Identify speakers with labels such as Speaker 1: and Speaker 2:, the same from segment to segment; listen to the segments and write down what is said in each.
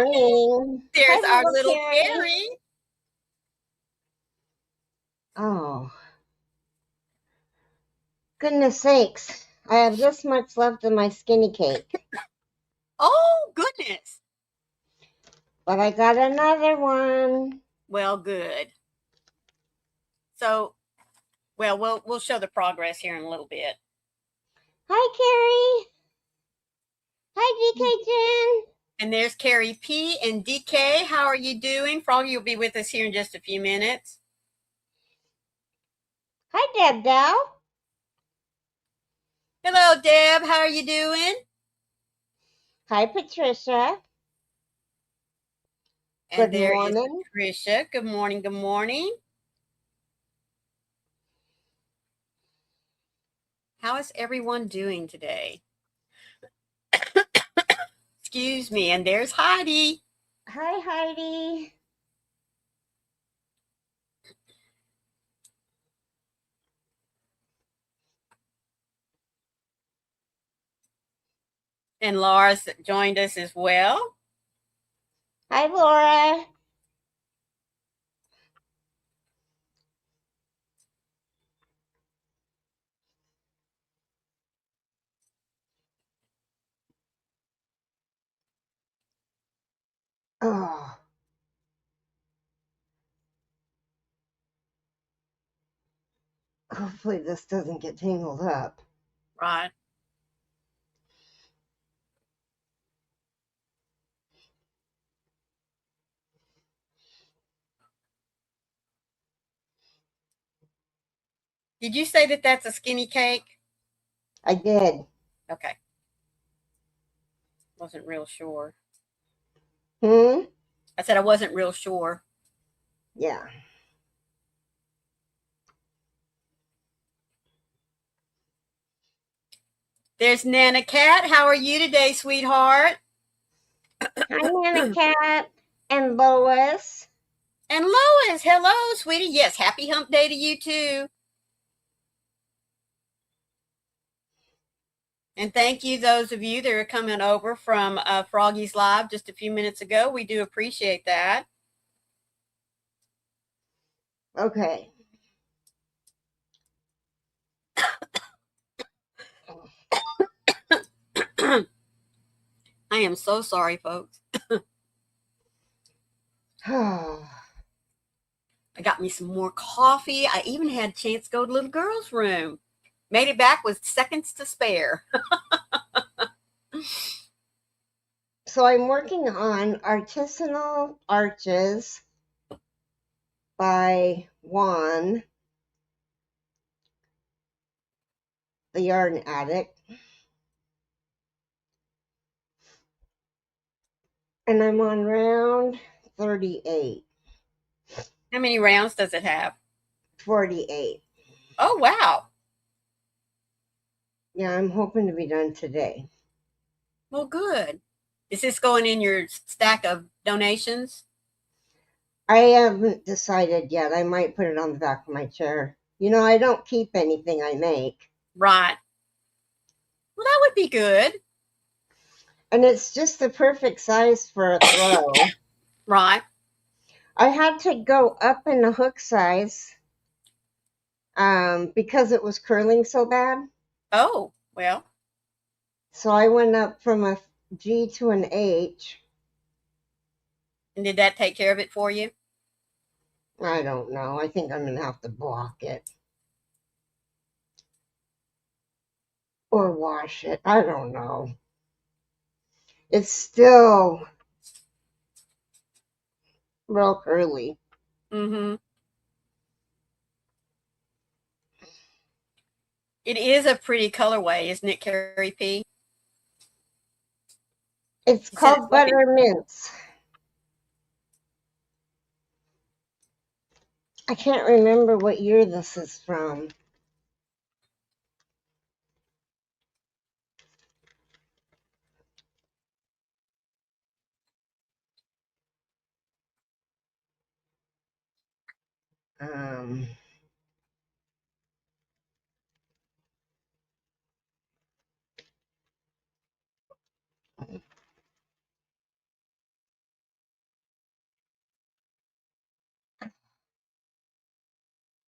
Speaker 1: morning.
Speaker 2: There's
Speaker 1: Hi,
Speaker 2: our little
Speaker 1: Keri.
Speaker 2: Keri.
Speaker 1: Oh, goodness sakes. I have this much left of my skinny cake.
Speaker 2: Oh, goodness.
Speaker 1: But I got another one.
Speaker 2: Well, good. So, well, we'll show the progress here in a little bit.
Speaker 1: Hi, Keri. Hi, DK Jen.
Speaker 2: And there's Keri P and DK. How are you doing? Froggy will be with us here in just a few minutes.
Speaker 1: Hi, Deb Dow.
Speaker 2: Hello, Deb. How are you doing?
Speaker 1: Hi, Patricia.
Speaker 2: And
Speaker 1: Good morning.
Speaker 2: Patricia. Good morning. Good morning. How is everyone doing today? Excuse me. And there's Heidi.
Speaker 1: Hi, Heidi.
Speaker 2: And Laura's joined us as well.
Speaker 1: Hi, Laura. Oh. Hopefully this doesn't get tangled up.
Speaker 2: Right. Did you say that that's a skinny cake?
Speaker 1: I did.
Speaker 2: Okay. Wasn't real sure.
Speaker 1: I
Speaker 2: said I wasn't real sure.
Speaker 1: Yeah.
Speaker 2: There's Nana Cat. How are you today, sweetheart?
Speaker 1: Hi, Nana Cat and Lois.
Speaker 2: And Lois, hello, sweetie. Yes, happy hump day to you too. And thank you, those of you that are coming over from Froggy's Live just a few minutes ago. We do appreciate that.
Speaker 1: Okay.
Speaker 2: I am so sorry, folks. I got me some more coffee. I even had a chance to go to little girl's room. Made it back with seconds to spare.
Speaker 1: So I'm working on Artisanal Arches by Juan, the yarn addict. And I'm on round 38.
Speaker 2: How many rounds does it have?
Speaker 1: 48.
Speaker 2: Oh, wow.
Speaker 1: Yeah, I'm hoping to be done today.
Speaker 2: Well, good. Is this going in your stack of donations?
Speaker 1: I haven't decided yet. I might put it on the back of my chair. You know, I don't keep anything I make.
Speaker 2: Right. Well, that would be good.
Speaker 1: And it's just the perfect size for a throw.
Speaker 2: Right.
Speaker 1: I had to go up in the hook size because it was curling so bad.
Speaker 2: Oh, well.
Speaker 1: So I went up from a G to an H.
Speaker 2: And did that take care of it for you?
Speaker 1: I don't know. I think I'm going to have to block it. Or wash it. I don't know. It's still real curly.
Speaker 2: Mm-hmm. It is a pretty colorway, isn't it, Keri P?
Speaker 1: It's called Buttermints. I can't remember what year this is from. Um,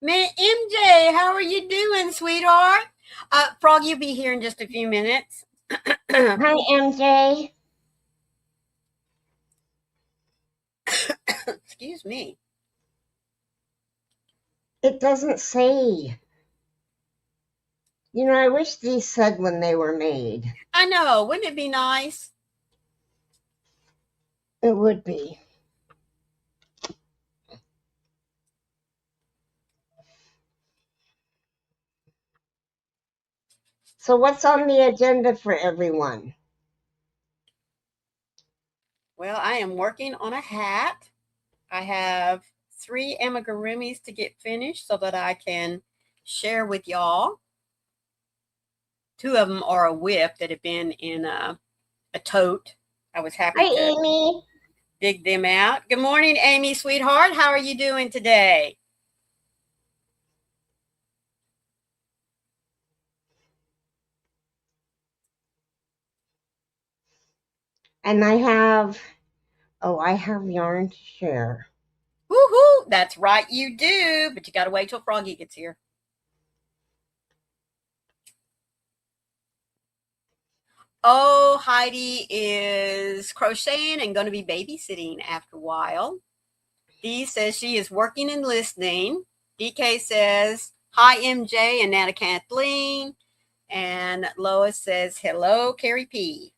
Speaker 2: MJ, how are you doing, sweetheart? Frog, you'll be here in just a few minutes.
Speaker 1: Hi, MJ.
Speaker 2: Excuse me.
Speaker 1: It doesn't say. You know, I wish these said when they were made.
Speaker 2: I know. Wouldn't it be nice?
Speaker 1: It would be. So, what's on the agenda for everyone?
Speaker 2: Well, I am working on a hat. I have 3 amigurumis to get finished so that I can share with y'all. 2 of them are a whip that have been in a tote. I was
Speaker 1: Hi,
Speaker 2: happy to
Speaker 1: Amy.
Speaker 2: dig them out. Good morning, Amy, sweetheart. How are you doing today?
Speaker 1: And I have yarn to share.
Speaker 2: Woohoo! That's right, you do. But you got to wait till Froggy gets here. Oh, Heidi is crocheting and going to be babysitting after a while. Dee says she is working and listening. DK says, hi, MJ and Nana Kathleen. And Lois says, hello, Keri P.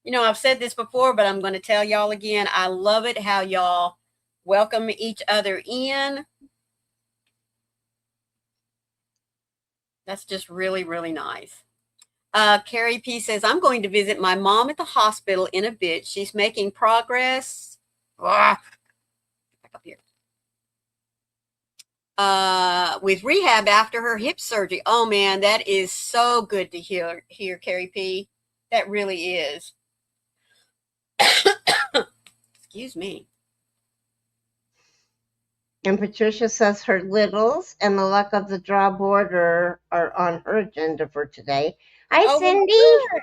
Speaker 2: You know, I've said this before, but I'm going to tell y'all again. I love it how y'all welcome each other in. That's just really, really nice. Keri P says, I'm going to visit my mom at the hospital in a bit. She's making progress. Back up here. With rehab after her hip surgery. Oh man, that is so good to hear, Keri P. That really is. Excuse me.
Speaker 1: And Patricia says her littles and the luck of the draw board are on her agenda for today. Hi,
Speaker 2: Oh, well,
Speaker 1: Cindy.
Speaker 2: good.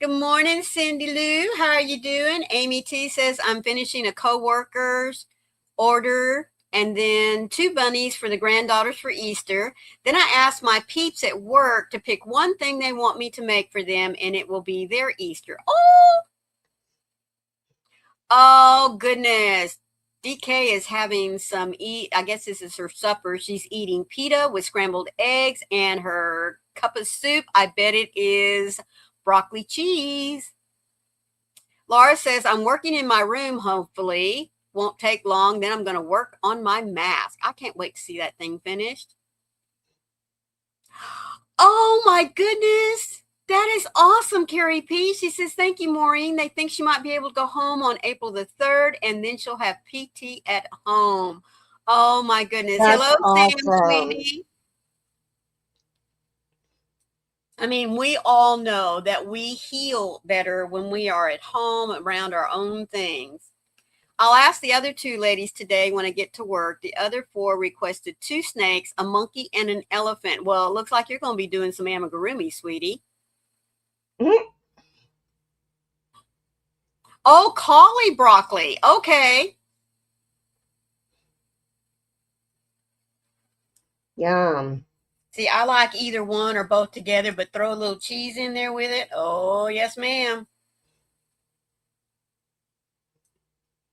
Speaker 2: Good morning, Cindy Lou. How are you doing? Amy T says, I'm finishing a co-worker's order and then 2 bunnies for the granddaughters for Easter. Then I asked my peeps at work to pick one thing they want me to make for them, and it will be their Easter. Oh goodness. DK is having some I guess this is her supper. She's eating pita with scrambled eggs and her cup of soup. I bet it is broccoli cheese. Laura says, I'm working in my room, hopefully. Won't take long. Then I'm going to work on my mask. I can't wait to see that thing finished. Oh my goodness. That is awesome, Keri P. She says, thank you, Maureen. They think she might be able to go home on April the 3rd, and then she'll have PT at home. Oh my goodness.
Speaker 1: That's
Speaker 2: Hello, Sam,
Speaker 1: awesome.
Speaker 2: sweetie. I mean, we all know that we heal better when we are at home around our own things. I'll ask the other 2 ladies today when I get to work. The other 4 requested 2 snakes, a monkey, and an elephant. Well, it looks like you're going to be doing some amigurumi, sweetie.
Speaker 1: Mm-hmm.
Speaker 2: Oh, cauli broccoli. Okay.
Speaker 1: Yum.
Speaker 2: See, I like either one or both together, but throw a little cheese in there with it. Oh, yes, ma'am.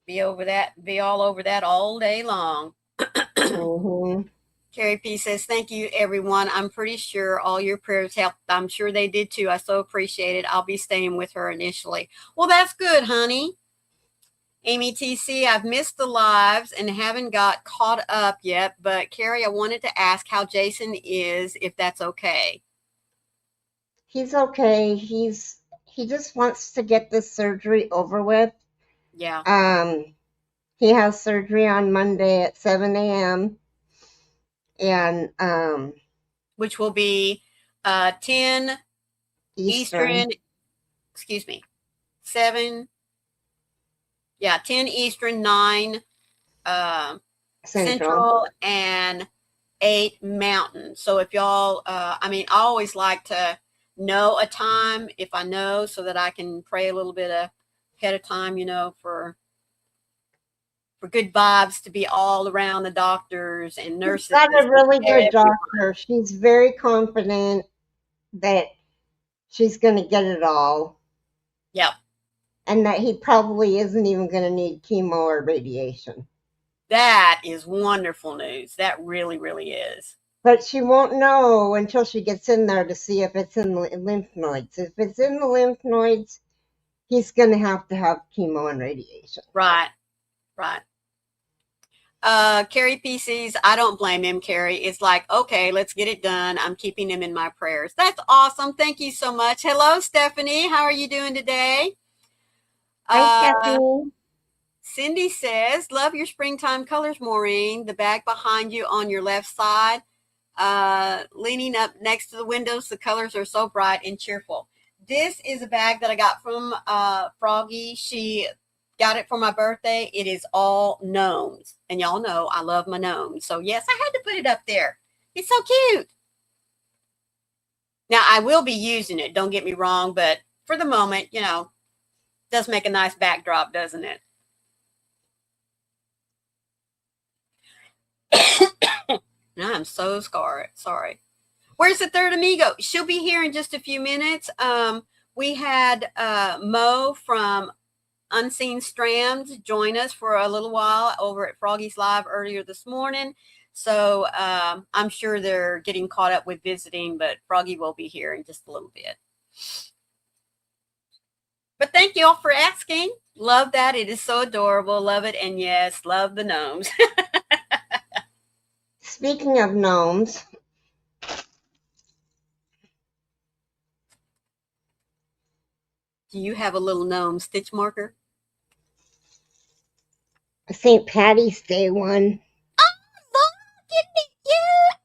Speaker 2: Be all over that all day long.
Speaker 1: Mm-hmm.
Speaker 2: Keri P says, thank you, everyone. I'm pretty sure all your prayers helped. I'm sure they did too. I so appreciate it. I'll be staying with her initially. Well, that's good, honey. Amy TC, I've missed the lives and haven't got caught up yet, but Keri, I wanted to ask how Jason is, if that's okay.
Speaker 1: He's okay. He just wants to get this surgery over with.
Speaker 2: Yeah.
Speaker 1: He has surgery on Monday at 7 a.m. and
Speaker 2: Which will be 10
Speaker 1: Eastern
Speaker 2: Eastern, excuse me, 7, yeah, 10 Eastern, 9
Speaker 1: Central.
Speaker 2: Central, and 8 Mountain. So if y'all, I mean, I always like to know a time if I know so that I can pray a little bit ahead of time, you know, for for good vibes to be all around the doctors and
Speaker 1: She's
Speaker 2: nurses
Speaker 1: got a
Speaker 2: and
Speaker 1: really good
Speaker 2: everyone.
Speaker 1: doctor. She's very confident that she's going to get it all,
Speaker 2: Yep.
Speaker 1: and that he probably isn't even going to need chemo or radiation.
Speaker 2: That is wonderful news. That really, really is.
Speaker 1: But she won't know until she gets in there to see if it's in the lymph nodes. If it's in the lymph nodes, he's going to have chemo and radiation.
Speaker 2: Right. Right. Keri PCs, I don't blame him, Keri. It's like, okay, let's get it done. I'm keeping him in my prayers. That's awesome. Thank you so much. Hello, Stephanie. How are you doing today?
Speaker 1: Hi,
Speaker 2: Uh,
Speaker 1: Stephanie.
Speaker 2: Cindy says, love your springtime colors, Maureen. The bag behind you on your left side, leaning up next to the windows. The colors are so bright and cheerful. This is a bag that I got from Froggy. She got it for my birthday. It is all gnomes. And y'all know I love my gnomes. So, yes, I had to put it up there. It's so cute. Now, I will be using it. Don't get me wrong. But for the moment, does make a nice backdrop, doesn't it? I'm so sorry. Where's the third amigo? She'll be here in just a few minutes. We had Mo from Unseen Strands join us for a little while over at Froggy's Live earlier this morning. So I'm sure they're getting caught up with visiting, but Froggy will be here in just a little bit. But thank you all for asking. Love that. It is so adorable. Love it. And yes, love the gnomes.
Speaker 1: Speaking of gnomes,
Speaker 2: Do you have a little gnome stitch marker?
Speaker 1: a St. Patty's Day one.
Speaker 2: Yeah.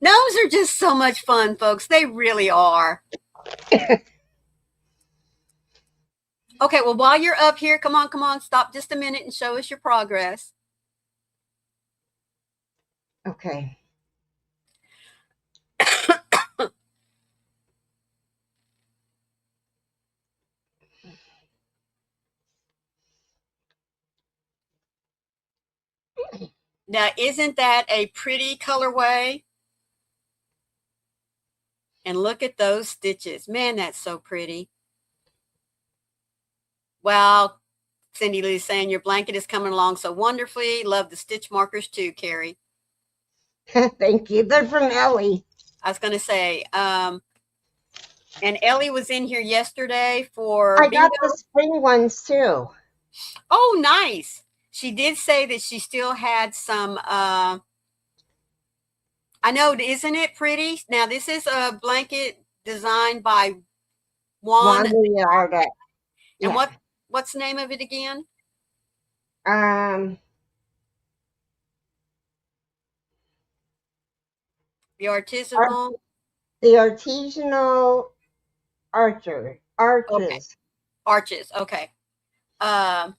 Speaker 2: Gnomes are just so much fun, folks. They really are. Okay, well, while you're up here, come on, stop just a minute and show us your progress.
Speaker 1: Okay.
Speaker 2: Now, isn't that a pretty colorway? And look at those stitches. Man, that's so pretty. Wow, Cindy Lou's saying your blanket is coming along so wonderfully. Love the stitch markers too, Keri.
Speaker 1: Thank you. They're from Ellie.
Speaker 2: I was going to say, and Ellie was in here yesterday for
Speaker 1: I got
Speaker 2: bingo.
Speaker 1: the spring ones too.
Speaker 2: Oh, nice. She did say that she still had some, I know, isn't it pretty? Now, this is a blanket designed by Juan.
Speaker 1: Wanda Arda.
Speaker 2: And
Speaker 1: Yeah.
Speaker 2: what's the name of it again?
Speaker 1: Um,
Speaker 2: The artisanal.
Speaker 1: the artisanal
Speaker 2: Okay,
Speaker 1: arches.
Speaker 2: arches. Okay. Um,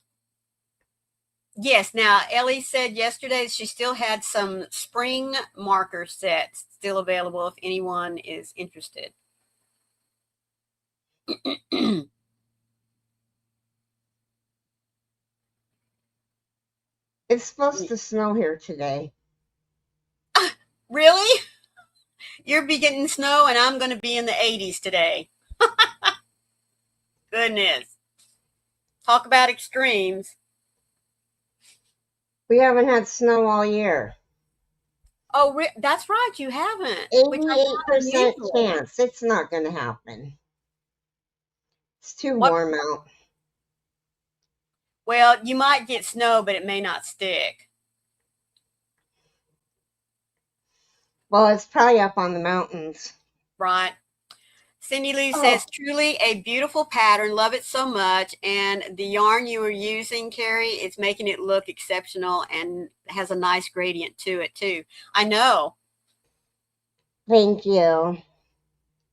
Speaker 2: yes. Now Ellie said yesterday she still had some spring marker sets still available if anyone is interested.
Speaker 1: It's supposed to snow here today.
Speaker 2: Really? You're be getting snow, and I'm going to be in the 80s today. Goodness. Talk about extremes.
Speaker 1: We haven't had snow all year.
Speaker 2: Oh, that's right. You haven't, which I find
Speaker 1: 88%
Speaker 2: unusual.
Speaker 1: chance. It's not going to happen. It's too
Speaker 2: What?
Speaker 1: warm out.
Speaker 2: Well, you might get snow, but it may not stick.
Speaker 1: Well, it's probably up on the mountains.
Speaker 2: Right. Cindy Lou
Speaker 1: Oh,
Speaker 2: says, truly a beautiful pattern. Love it so much. And the yarn you were using, Keri, it's making it look exceptional and has a nice gradient to it, too. I know.
Speaker 1: thank you.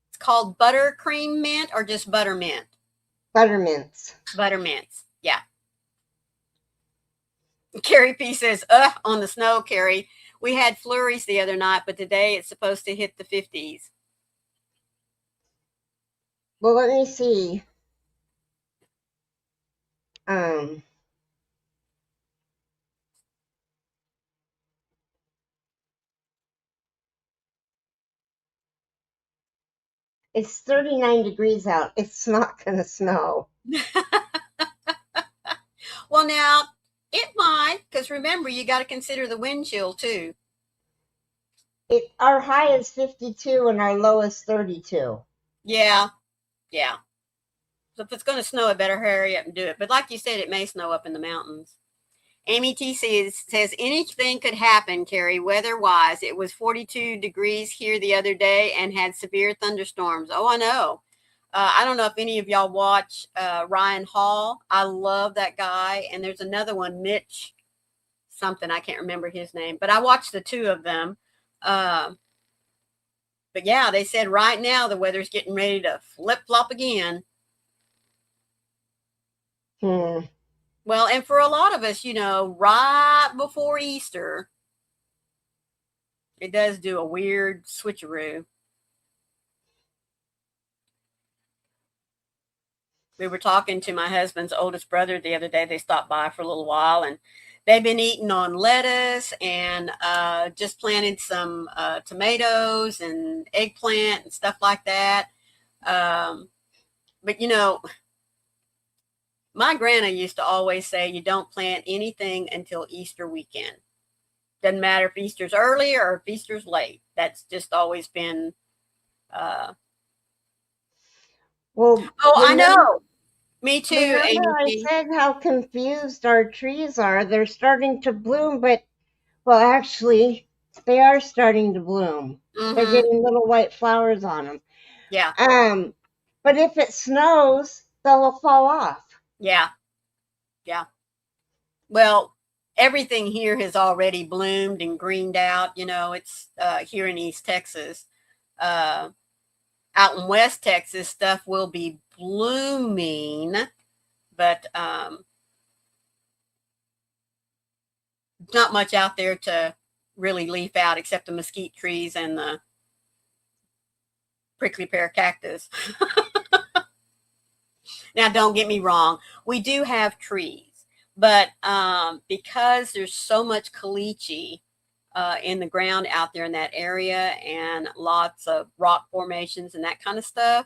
Speaker 2: It's called buttercream mint or just buttermint?
Speaker 1: Buttermints.
Speaker 2: Buttermints. Yeah. Keri P says, on the snow, Keri. We had flurries the other night, but today it's supposed to hit the 50s.
Speaker 1: Well, let me see. Um, It's 39 degrees out. It's not going to snow.
Speaker 2: Well, now it might, because remember, you got to consider the wind chill too.
Speaker 1: Our high is 52 and our low is 32.
Speaker 2: Yeah, yeah. So if it's going to snow, it better hurry up and do it. But like you said, it may snow up in the mountains. Amy TC says anything could happen, Keri, weather-wise. It was 42 degrees here the other day and had severe thunderstorms. Oh, I know. I don't know if any of y'all watch Ryan Hall. I love that guy. And there's another one, Mitch something. I can't remember his name. But I watched the two of them. But yeah, they said right now the weather's getting ready to flip-flop again. Well, and for a lot of us, right before Easter, it does do a weird switcheroo. We were talking to my husband's oldest brother the other day. They stopped by for a little while, and they've been eating on lettuce and just planted some tomatoes and eggplant and stuff like that. But, my grandma used to always say you don't plant anything until Easter weekend. Doesn't matter if Easter's early or if Easter's late. That's just always been.
Speaker 1: Well,
Speaker 2: I know. Me too,
Speaker 1: remember I
Speaker 2: Amy.
Speaker 1: said how confused our trees are. They're starting to bloom, but, well, actually, they are starting to bloom.
Speaker 2: Mm-hmm.
Speaker 1: They're getting little white flowers on them.
Speaker 2: Yeah.
Speaker 1: But if it snows, they'll fall off.
Speaker 2: Yeah. Yeah. Well, everything here has already bloomed and greened out. It's here in East Texas. Out in West Texas, stuff will be blooming, but not much out there to really leaf out except the mesquite trees and the prickly pear cactus. Now, don't get me wrong. We do have trees, but because there's so much caliche in the ground out there in that area and lots of rock formations and that kind of stuff,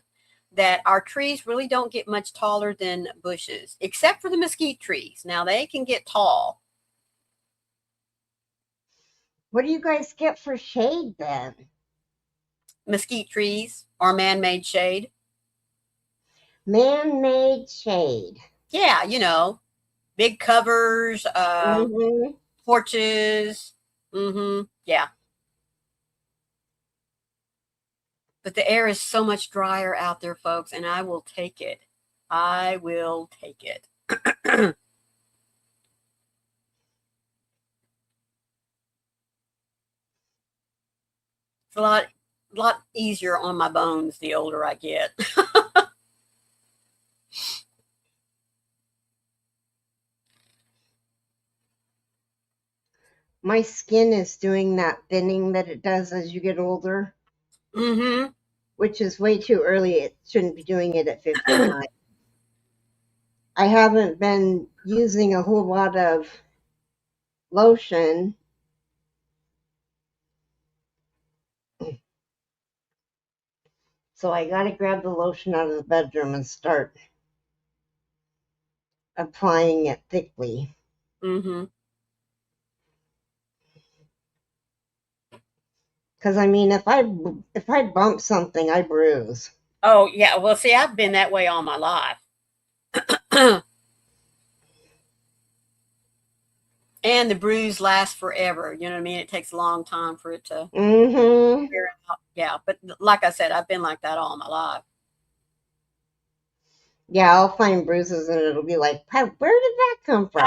Speaker 2: that our trees really don't get much taller than bushes, except for the mesquite trees. Now, they can get tall.
Speaker 1: What do you guys get for shade then?
Speaker 2: Mesquite trees are man-made shade.
Speaker 1: Man-made shade.
Speaker 2: Yeah, big covers, porches. Yeah. But the air is so much drier out there, folks, and I will take it. I will take it. It's a lot easier on my bones the older I get.
Speaker 1: My skin is doing that thinning that it does as you get older.
Speaker 2: Mm-hmm.
Speaker 1: Which is way too early. It shouldn't be doing it at 59. I haven't been using a whole lot of lotion. So I got to grab the lotion out of the bedroom and start applying it thickly.
Speaker 2: Mm-hmm.
Speaker 1: Because if I bump something, I bruise.
Speaker 2: Oh yeah. Well, see, I've been that way all my life. And the bruise lasts forever. You know what I mean? It takes a long time for it to clear out. Yeah, but like I said, I've been like that all my life.
Speaker 1: Yeah, I'll find bruises and it'll be like, where did that come from?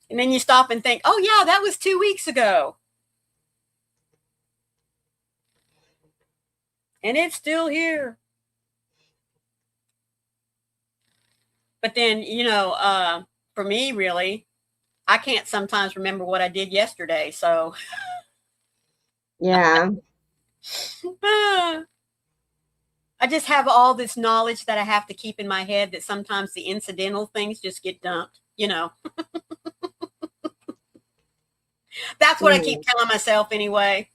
Speaker 2: And then you stop and think, oh yeah, that was 2 weeks ago. And it's still here. But then, for me, really, I can't sometimes remember what I did yesterday. So,
Speaker 1: yeah.
Speaker 2: I just have all this knowledge that I have to keep in my head that sometimes the incidental things just get dumped, That's what I keep telling myself anyway.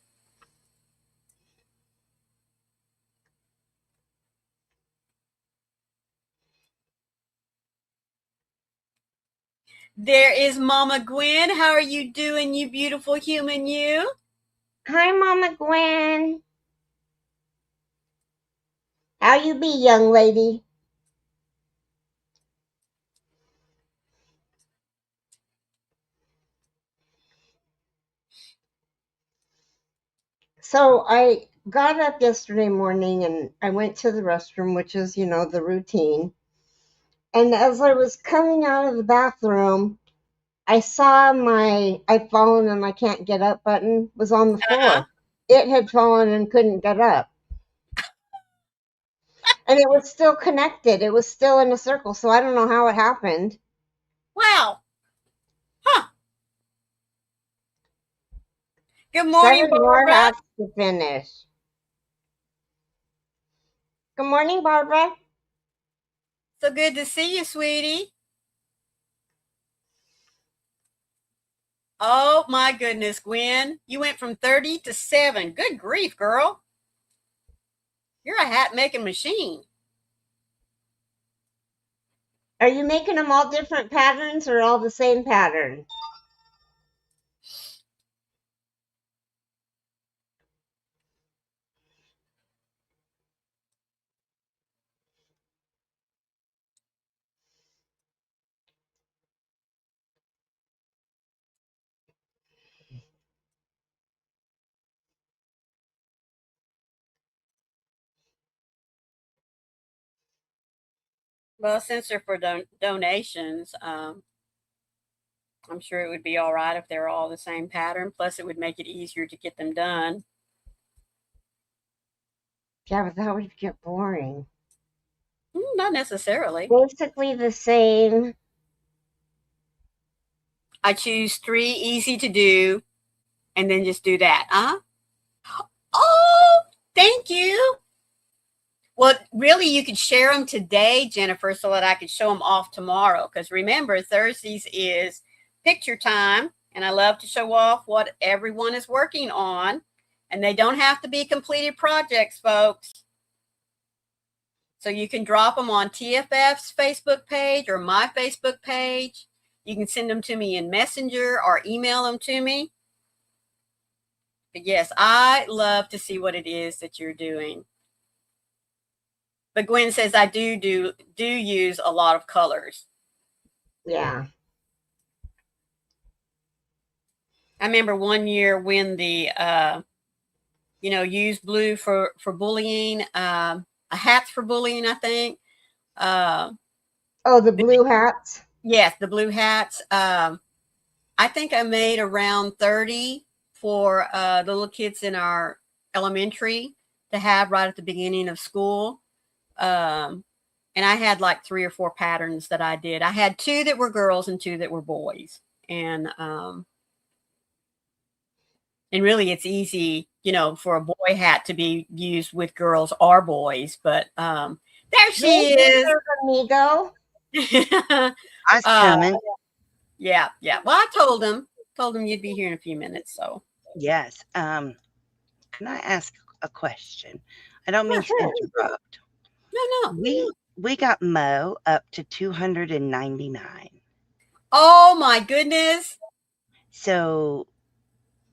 Speaker 2: There is Mama Gwen. How are you doing, you beautiful human you?
Speaker 1: Hi, Mama Gwen. How you be, young lady? So I got up yesterday morning and I went to the restroom, which is, the routine. And as I was coming out of the bathroom, I saw my I've fallen and I can't get up button was on the
Speaker 2: Uh-huh.
Speaker 1: floor. It had fallen and couldn't get up. And it was still connected. It was still in a circle. So I don't know how it happened.
Speaker 2: Wow. Huh. Good morning,
Speaker 1: 7 more
Speaker 2: Barbara.
Speaker 1: hats to finish. Good morning, Barbara.
Speaker 2: So good to see you, sweetie. Oh my goodness, Gwen. You went from 30 to 7. Good grief, girl. You're a hat making machine.
Speaker 1: Are you making them all different patterns or all the same pattern?
Speaker 2: Well, since they're for donations, I'm sure it would be all right if they're all the same pattern. Plus, it would make it easier to get them done.
Speaker 1: Yeah, but that would get boring.
Speaker 2: Not necessarily.
Speaker 1: Basically the same.
Speaker 2: I choose 3 easy to do and then just do that. Oh, thank you. Well, really, you could share them today, Jennifer, so that I could show them off tomorrow. Because remember, Thursdays is picture time, and I love to show off what everyone is working on. And they don't have to be completed projects, folks. So you can drop them on TFF's Facebook page or my Facebook page. You can send them to me in Messenger or email them to me. But yes, I love to see what it is that you're doing. But Gwen says I do use a lot of colors.
Speaker 1: Yeah.
Speaker 2: I remember one year when the use blue for bullying, hats for bullying, I think.
Speaker 1: Oh, the blue hats?
Speaker 2: Yes, the blue hats. I think I made around 30 for the little kids in our elementary to have right at the beginning of school. And I had like 3 or 4 patterns that I did. I had 2 that were girls and 2 that were boys. And really it's easy, for a boy hat to be used with girls or boys, but there she is.
Speaker 1: Amigo.
Speaker 3: I was coming.
Speaker 2: Yeah. Well, I told him you'd be here in a few minutes, so.
Speaker 3: Yes. Can I ask a question? I don't mean to interrupt.
Speaker 2: No.
Speaker 3: We got Mo up to 299.
Speaker 2: Oh my goodness.
Speaker 3: So,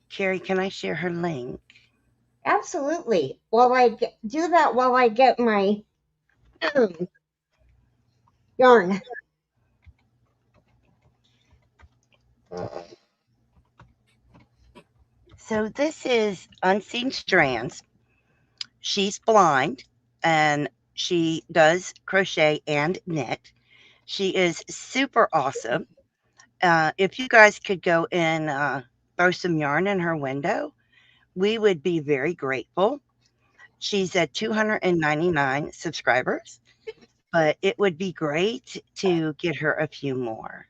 Speaker 3: Keri, can I share her link?
Speaker 1: Absolutely. While I do that, while I get my yarn.
Speaker 3: So this is Unseen Strands. She's blind and she does crochet and knit. She is super awesome. If you guys could go and throw some yarn in her window, we would be very grateful. She's at 299 subscribers, but it would be great to get her a few more.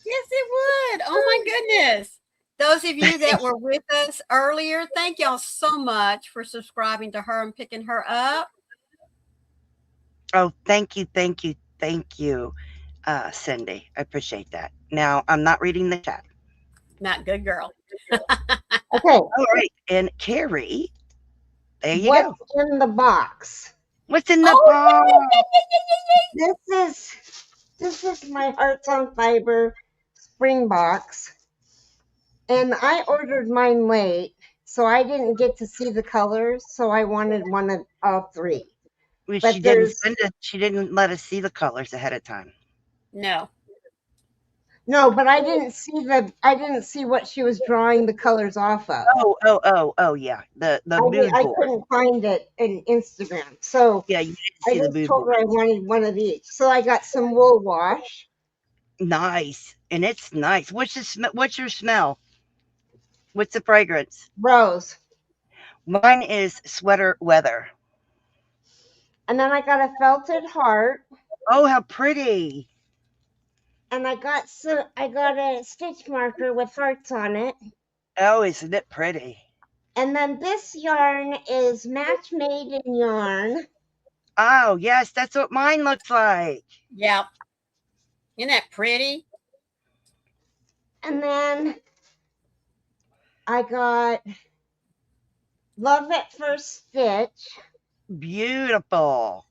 Speaker 2: Yes, it would. Oh my goodness. Those of you that were with us earlier, thank y'all so much for subscribing to her and picking her up.
Speaker 3: Oh, thank you, Cindy. I appreciate that. Now, I'm not reading the chat.
Speaker 2: Not good girl.
Speaker 1: Okay.
Speaker 3: All right. And Keri, there you
Speaker 1: What's
Speaker 3: go.
Speaker 1: in the box?
Speaker 3: What's in the box?
Speaker 1: This is my Hearts on Fiber spring box, and I ordered mine late, so I didn't get to see the colors. So I wanted one of all three.
Speaker 3: Well,
Speaker 1: But there's
Speaker 3: she didn't let us see the colors ahead of time.
Speaker 2: No.
Speaker 1: no, but I didn't see what she was drawing the colors off of.
Speaker 3: Oh, yeah. The mood
Speaker 1: I
Speaker 3: board.
Speaker 1: couldn't find it in Instagram, so
Speaker 3: Yeah, you didn't
Speaker 1: I
Speaker 3: see the
Speaker 1: just
Speaker 3: mood
Speaker 1: told
Speaker 3: board.
Speaker 1: her I wanted one of each. So I got some wool wash,
Speaker 3: Nice. And it's nice. What's your smell? What's the fragrance?
Speaker 1: rose,
Speaker 3: Mine is sweater weather.
Speaker 1: and then I got a felted heart,
Speaker 3: Oh, how pretty.
Speaker 1: and I got a stitch marker with hearts on it.
Speaker 3: Oh, isn't it pretty?
Speaker 1: And then this yarn is Match Made in Yarn.
Speaker 3: Oh, yes, that's what mine looks like.
Speaker 2: Yeah. Isn't that pretty?
Speaker 1: And then I got Love at First Stitch.
Speaker 3: Beautiful.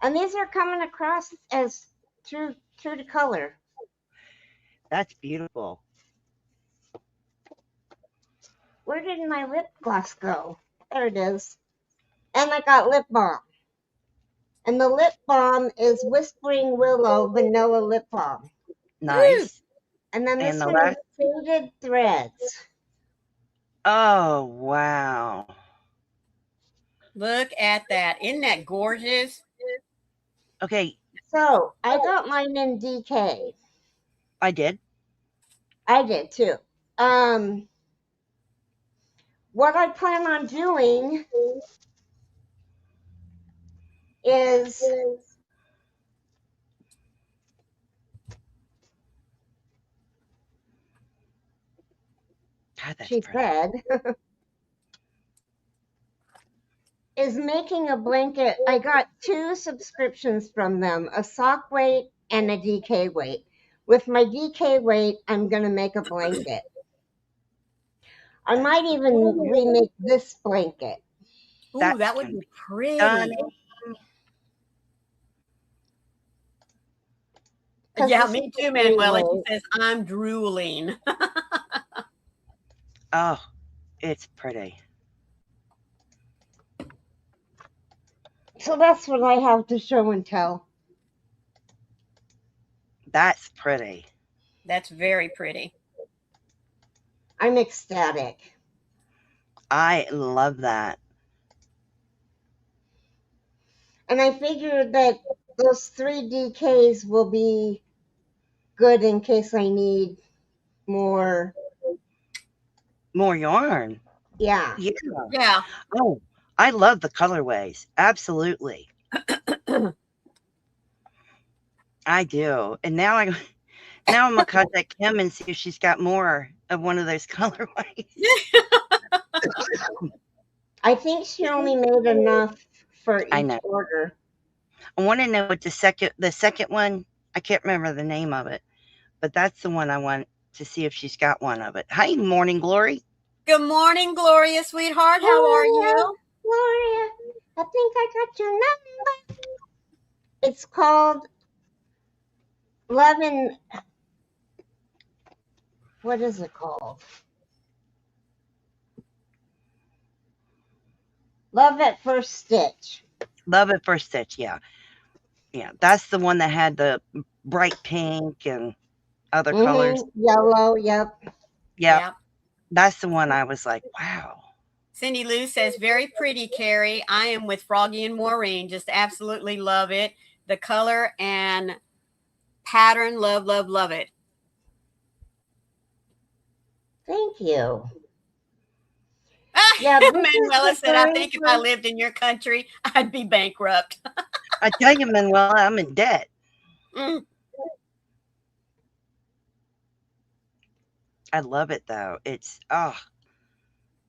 Speaker 1: And these are coming across as true to color.
Speaker 3: That's beautiful.
Speaker 1: Where did my lip gloss go? There it is. And I got lip balm. And the lip balm is Whispering Willow Vanilla Lip Balm.
Speaker 2: Woo!
Speaker 3: Nice.
Speaker 1: And then
Speaker 3: And
Speaker 1: this
Speaker 3: the
Speaker 1: one is
Speaker 3: last.
Speaker 1: Faded Threads.
Speaker 3: Oh, wow.
Speaker 2: Look at that. Isn't that gorgeous?
Speaker 3: Okay,
Speaker 1: So I got mine in DK.
Speaker 3: I did.
Speaker 1: I did too. What I plan on doing is
Speaker 3: God, that's
Speaker 1: she
Speaker 3: pretty.
Speaker 1: said, is making a blanket. I got 2 subscriptions from them, a sock weight and a DK weight. With my DK weight, I'm going to make a blanket. I might even remake this blanket.
Speaker 2: Ooh,
Speaker 3: That
Speaker 2: that would
Speaker 3: can
Speaker 2: be
Speaker 3: be done.
Speaker 2: pretty. Yeah,
Speaker 1: This is
Speaker 2: me
Speaker 1: the
Speaker 2: too,
Speaker 1: free
Speaker 2: Manuela. She
Speaker 1: weight.
Speaker 2: says, I'm drooling.
Speaker 3: Oh, it's pretty.
Speaker 1: So that's what I have to show and tell.
Speaker 3: That's pretty.
Speaker 2: That's very pretty.
Speaker 1: I'm ecstatic.
Speaker 3: I love that.
Speaker 1: And I figured that those 3 DKs will be good in case I need more.
Speaker 3: More yarn.
Speaker 1: Yeah.
Speaker 3: Yeah.
Speaker 2: Yeah.
Speaker 3: Oh, I love the colorways. Absolutely. I do. And now I'm gonna contact Kim and see if she's got more of one of those colorways.
Speaker 1: I think she only made enough for
Speaker 3: I
Speaker 1: each
Speaker 3: know.
Speaker 1: order.
Speaker 3: I want to know what the second one. I can't remember the name of it, but that's the one I want to see if she's got one of it. Hi, Morning Glory.
Speaker 2: Good morning, Gloria, sweetheart. How are
Speaker 1: Gloria,
Speaker 2: you?
Speaker 1: Gloria, I think I got your number. It's called Love and what is it called? Love at First Stitch.
Speaker 3: Love at First Stitch. Yeah, yeah. That's the one that had the bright pink and other colors.
Speaker 1: Yellow, yep.
Speaker 3: Yeah,
Speaker 2: Yeah.
Speaker 3: that's the one I was like, wow.
Speaker 2: Cindy Lou says, very pretty, Keri. I am with Froggy and Maureen. Just absolutely love it. The color and pattern, love, love, love it.
Speaker 1: Thank you. Yeah,
Speaker 2: Manuela said, I think if I lived in your country, I'd be bankrupt.
Speaker 3: I tell you, Manuela, I'm in debt.
Speaker 2: Mm.
Speaker 3: I love it though.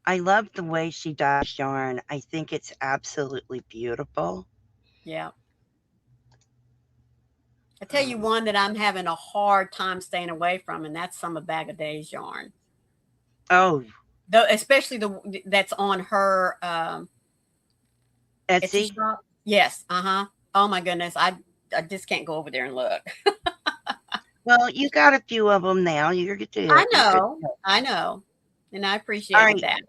Speaker 3: I love the way she dyes yarn. I think it's absolutely beautiful.
Speaker 2: Yeah. I tell you one that I'm having a hard time staying away from, and that's Summer Bag of Days yarn.
Speaker 3: Oh,
Speaker 2: Especially the that's on her Etsy
Speaker 3: Etsy.
Speaker 2: shop. Yes. Uh-huh. Oh my goodness. I just can't go over there and look.
Speaker 3: Well, you got a few of them now. You're good to
Speaker 2: I
Speaker 3: go. You're good
Speaker 2: know.
Speaker 3: to go.
Speaker 2: I know. And I
Speaker 3: All
Speaker 2: appreciated
Speaker 3: right.
Speaker 2: that.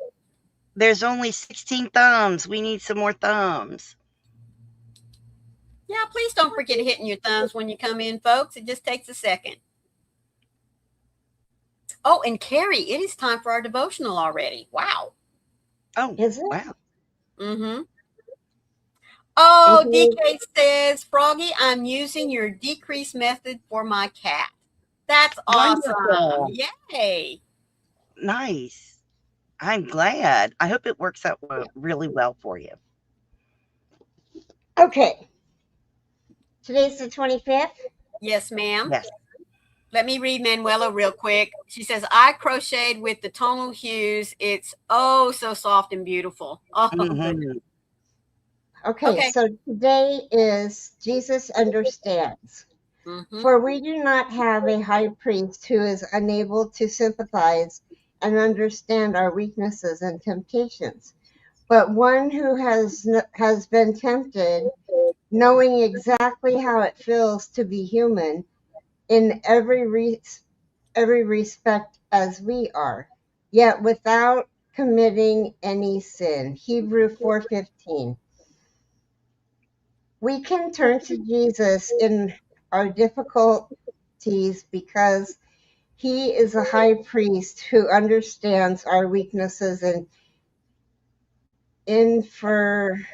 Speaker 3: There's only 16 thumbs. We need some more thumbs.
Speaker 2: Yeah, please don't forget hitting your thumbs when you come in, folks. It just takes a second. Oh, and Keri, it is time for our devotional already. Wow.
Speaker 3: Oh,
Speaker 1: Is it?
Speaker 3: wow.
Speaker 2: Mm-hmm.
Speaker 1: And
Speaker 2: Oh,
Speaker 1: can you,
Speaker 2: DK says, Froggy, I'm using your decrease method for my cat. That's awesome.
Speaker 3: Wonderful.
Speaker 2: Yay.
Speaker 3: Nice. I'm glad. I hope it works out really well for you.
Speaker 1: okay, today's the 25th.
Speaker 2: Yes, ma'am.
Speaker 3: Yes.
Speaker 2: Let me read Manuela real quick. She says, I crocheted with the tonal hues. It's oh so soft and beautiful. Oh, goodness.
Speaker 3: Hmm.
Speaker 1: Okay,
Speaker 2: Okay.
Speaker 1: so today is Jesus Understands.
Speaker 2: Mm-hmm.
Speaker 1: For we do not have a high priest who is unable to sympathize and understand our weaknesses and temptations, but one who has been tempted, knowing exactly how it feels to be human in every respect as we are, yet without committing any sin. Hebrew 4:15. We can turn to Jesus in our difficulties because he is a high priest who understands our weaknesses and infir-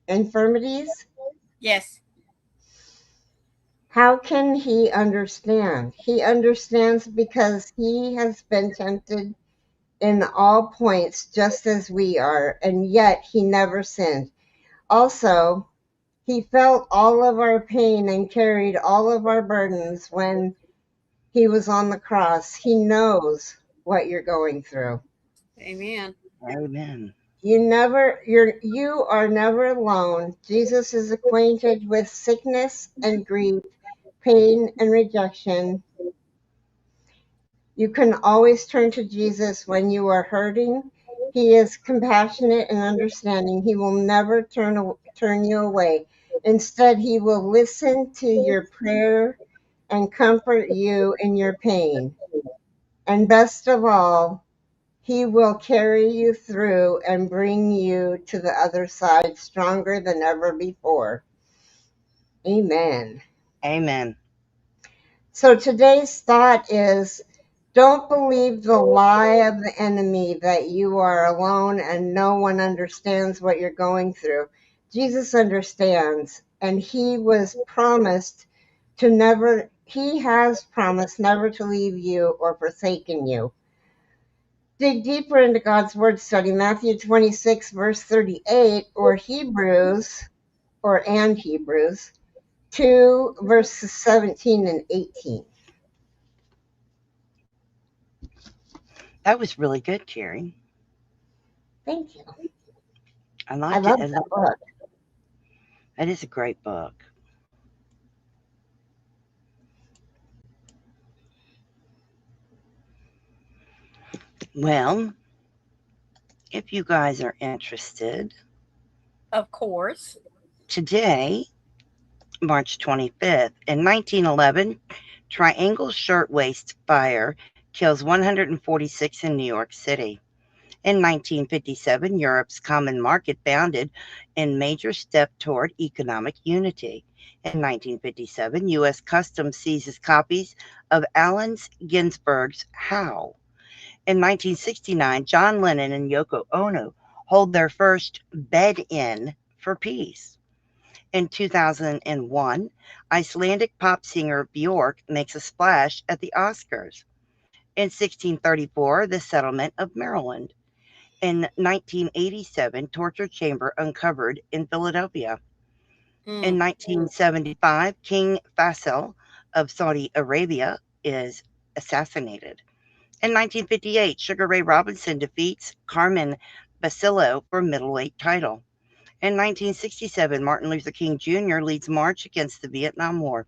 Speaker 1: infirmities.
Speaker 2: Yes.
Speaker 1: How can he understand? He understands because he has been tempted in all points just as we are, and yet he never sinned. Also, he felt all of our pain and carried all of our burdens when he was on the cross. He knows what you're going through.
Speaker 2: Amen.
Speaker 3: Amen.
Speaker 1: You are never alone. Jesus is acquainted with sickness and grief, pain and rejection. You can always turn to Jesus when you are hurting. He is compassionate and understanding. He will never turn you away. Instead, he will listen to your prayer and comfort you in your pain. And best of all, he will carry you through and bring you to the other side stronger than ever before. Amen.
Speaker 3: Amen.
Speaker 1: So today's thought is, don't believe the lie of the enemy that you are alone and no one understands what you're going through. Jesus understands, and he has promised never to leave you or forsaken you. Dig deeper into God's word study, Matthew 26, verse 38, and Hebrews 2, verses 17 and 18.
Speaker 3: That was really good, Keri.
Speaker 1: Thank you.
Speaker 3: I
Speaker 1: I
Speaker 3: liked it.
Speaker 1: love that book.
Speaker 3: That is a great book. Well, if you guys are interested,
Speaker 2: Of course.
Speaker 3: today, March 25th, in 1911, Triangle Shirtwaist Fire kills 146 in New York City. In 1957, Europe's common market founded in major step toward economic unity. In 1957, U.S. Customs seizes copies of Allen Ginsberg's How. In 1969, John Lennon and Yoko Ono hold their first bed-in for peace. In 2001, Icelandic pop singer Björk makes a splash at the Oscars. In 1634, the settlement of Maryland. In 1987, torture chamber uncovered in Philadelphia. In
Speaker 2: Mm.
Speaker 3: 1975, King Faisal of Saudi Arabia is assassinated. In 1958, Sugar Ray Robinson defeats Carmen Basilio for middleweight title. In 1967, Martin Luther King Jr. leads march against the Vietnam War.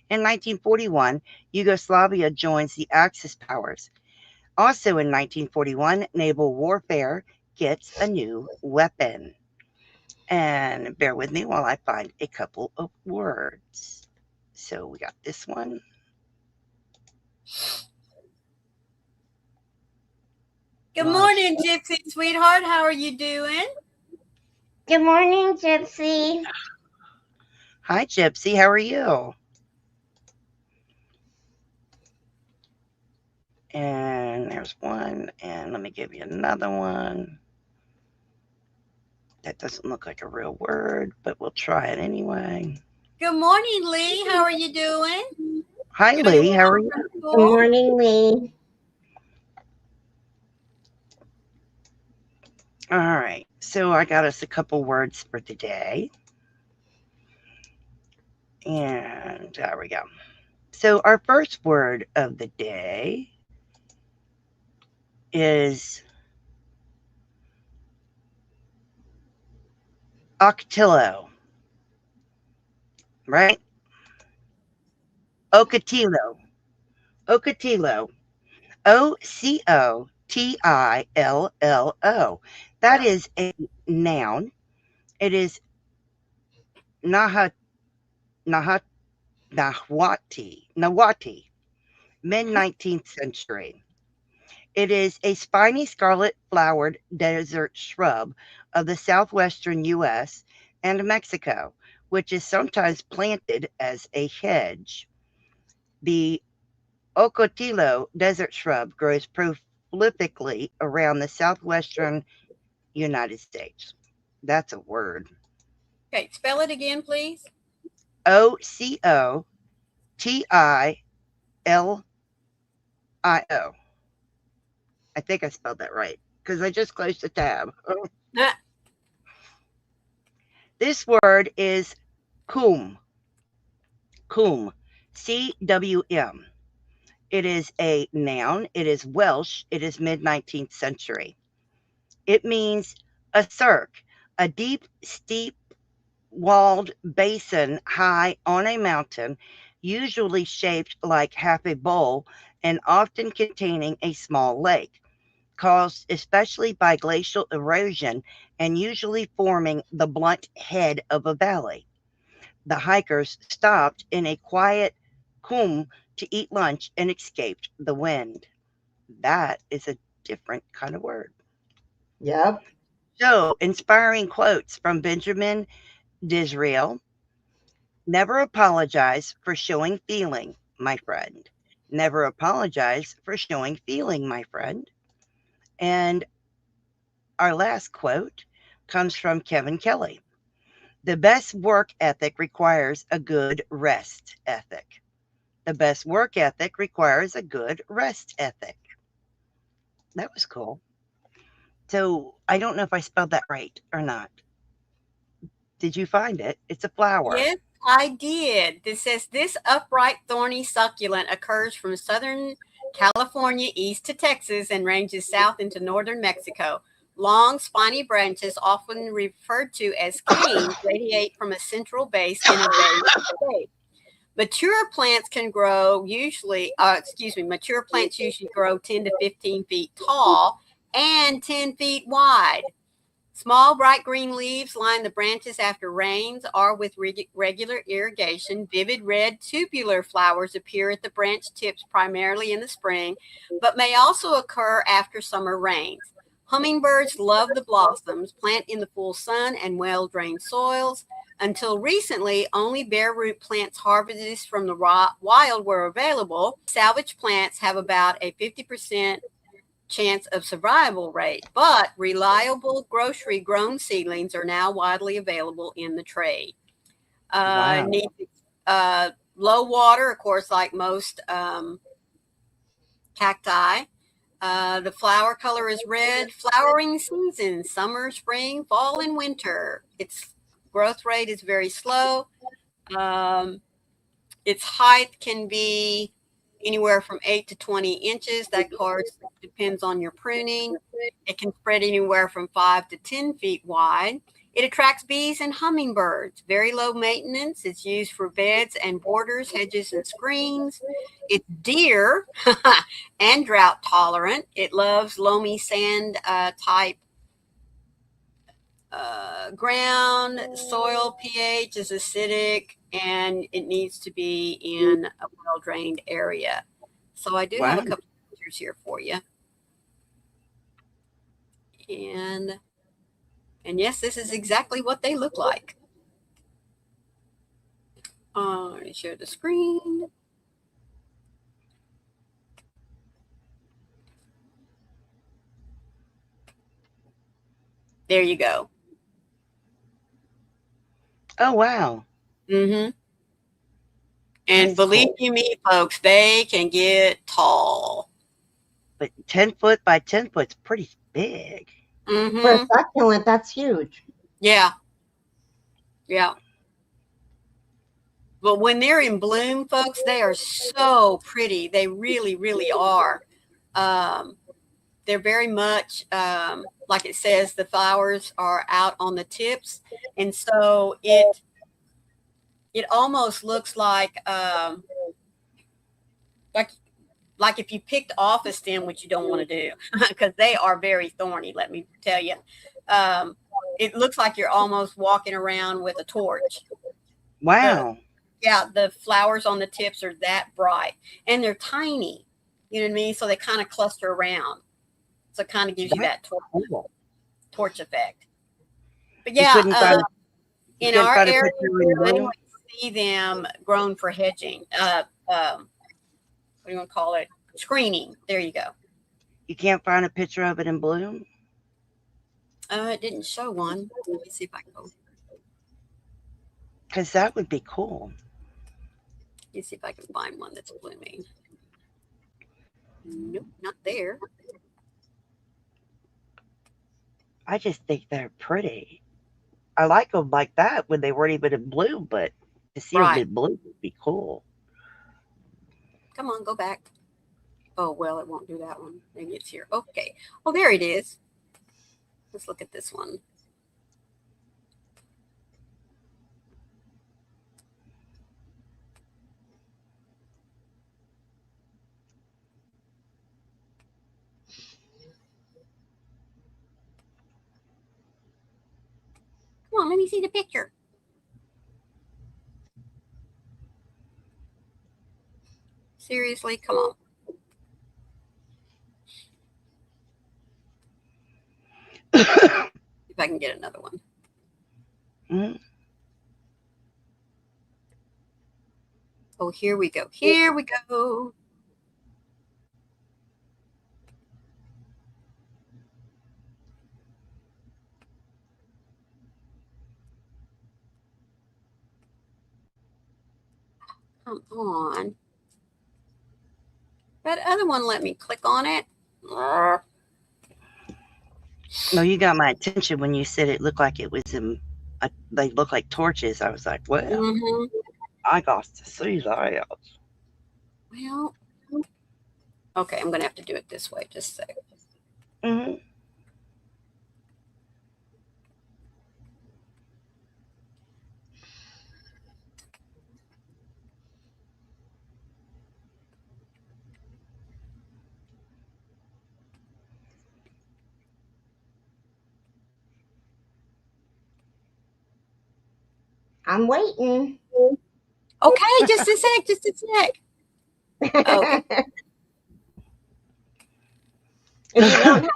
Speaker 3: In 1941, Yugoslavia joins the Axis powers. Also in 1941, naval warfare gets a new weapon. And bear with me while I find a couple of words. So we got this one.
Speaker 2: Good
Speaker 3: Gosh.
Speaker 2: morning, Gypsy sweetheart. How are you doing?
Speaker 1: Good morning, Gypsy.
Speaker 3: Hi, Gypsy. How are you? And there's one. And let me give you another one. That doesn't look like a real word, but we'll try it anyway.
Speaker 2: Good morning, Lee. How are you doing?
Speaker 3: Hi,
Speaker 2: Are you
Speaker 3: Lee. How are
Speaker 2: home
Speaker 3: you?
Speaker 2: from
Speaker 1: Good
Speaker 2: school?
Speaker 1: morning, Lee.
Speaker 3: All right. So I got us a couple words for today. And there we go. So our first word of the day is octillo, right? Ocotillo. Ocotillo. Ocottillo. That is a noun. It is Naha, Naha, Nawati, mid 19th century. It is a spiny scarlet flowered desert shrub of the southwestern U.S. and Mexico, which is sometimes planted as a hedge. The Ocotillo desert shrub grows prolifically around the southwestern United States. That's a word.
Speaker 2: Okay, spell it again, please.
Speaker 3: Ocottilio. I think I spelled that right because I just closed the tab.
Speaker 2: Ah,
Speaker 3: This word is cum. Cum. CWM. It is a noun. It is Welsh. It is mid 19th century. It means a cirque, a deep, steep, walled basin high on a mountain, usually shaped like half a bowl and often containing a small lake, caused especially by glacial erosion and usually forming the blunt head of a valley. The hikers stopped in a quiet coombe to eat lunch and escaped the wind. That is a different kind of word.
Speaker 1: Yep.
Speaker 3: So, inspiring quotes from Benjamin Disraeli. Never apologize for showing feeling, my friend. Never apologize for showing feeling, my friend. And our last quote comes from Kevin Kelly. The best work ethic requires a good rest ethic. The best work ethic requires a good rest ethic. That was cool. So I don't know if I spelled that right or not. Did you find it? It's a flower.
Speaker 2: yes, I did. This says this upright thorny succulent occurs from southern California east to Texas and ranges south into northern Mexico. Long, spiny branches, often referred to as canes, radiate from a central base in a vase shape. Mature plants can grow mature plants usually grow 10 to 15 feet tall and 10 feet wide. Small bright green leaves line the branches after rains or with regular irrigation. Vivid red tubular flowers appear at the branch tips primarily in the spring, but may also occur after summer rains. Hummingbirds love the blossoms, plant in the full sun and well drained soils. Until recently, only bare root plants harvested from the wild were available. Salvage plants have about a 50% chance of survival rate, but reliable grocery grown seedlings are now widely available in the trade.
Speaker 3: Wow.
Speaker 2: Needs low water, of course, like most cacti. The flower color is red. Flowering season, summer, spring, fall, and winter. Its growth rate is very slow. Um, its height can be anywhere from 8 to 20 inches. That, of course, depends on your pruning. It can spread anywhere from 5 to 10 feet wide. It attracts bees and hummingbirds. Very low maintenance. It's used for beds and borders, hedges and screens. It's deer and drought tolerant. It loves loamy sand type ground. Soil pH is acidic and it needs to be in a well drained area. So I do have a
Speaker 3: Wow.
Speaker 2: couple of pictures here for you. And yes, this is exactly what they look like. Let me share the screen. There you go.
Speaker 3: Oh, wow.
Speaker 2: Mm-hmm. And
Speaker 3: That's
Speaker 2: believe
Speaker 3: cool.
Speaker 2: you me, folks, they can get tall.
Speaker 3: But 10 foot by 10 foot's pretty big.
Speaker 1: For a
Speaker 2: Mm-hmm.
Speaker 1: succulent, that's huge.
Speaker 2: Yeah. Yeah. But when they're in bloom, folks, they are so pretty. They really, really are. Um, they're very much like it says, the flowers are out on the tips, and so it almost looks like like if you picked off a stem, which you don't want to do because they are very thorny. Let me tell you, um, it looks like you're almost walking around with a torch. The
Speaker 3: Wow.
Speaker 2: Yeah, the flowers on the tips are that bright, and they're tiny. You know what I mean? So they kind of cluster around. So it kind of gives you
Speaker 3: That's
Speaker 2: that
Speaker 3: cool.
Speaker 2: torch effect. But
Speaker 3: You
Speaker 2: yeah,
Speaker 3: couldn't find a you
Speaker 2: in
Speaker 3: couldn't
Speaker 2: our
Speaker 3: find a
Speaker 2: area,
Speaker 3: picture in
Speaker 2: you
Speaker 3: bloom?
Speaker 2: only see them grown for hedging. What do you want to call it? Screening. There you go.
Speaker 3: You can't find a picture of it in bloom?
Speaker 2: It didn't show one. Let me see if I can go.
Speaker 3: Because that would be cool.
Speaker 2: Let me see if I can find one that's blooming. Nope, not there.
Speaker 3: I just think they're pretty. I like them like that when they weren't even in bloom, but to see them
Speaker 2: Right.
Speaker 3: in bloom would be cool.
Speaker 2: Come on, go back. Oh, well, it won't do that one. Maybe it's here. Okay. Oh, there it is. Let's look at this one. Come on, let me see the picture. Seriously, come on. If I can get another one.
Speaker 3: Mhm.
Speaker 2: Oh, here we go. Here we go. Come on. That other one let me click on it.
Speaker 3: No, you got my attention when you said it looked like it was in. They look like torches. I was like, well,
Speaker 2: Mm-hmm.
Speaker 3: I got to see that.
Speaker 2: Well, okay, I'm going to have to do it this way. Just a sec.
Speaker 3: Hmm.
Speaker 1: I'm waiting.
Speaker 2: Okay, just a sec. Just a sec. Okay.
Speaker 1: If you don't have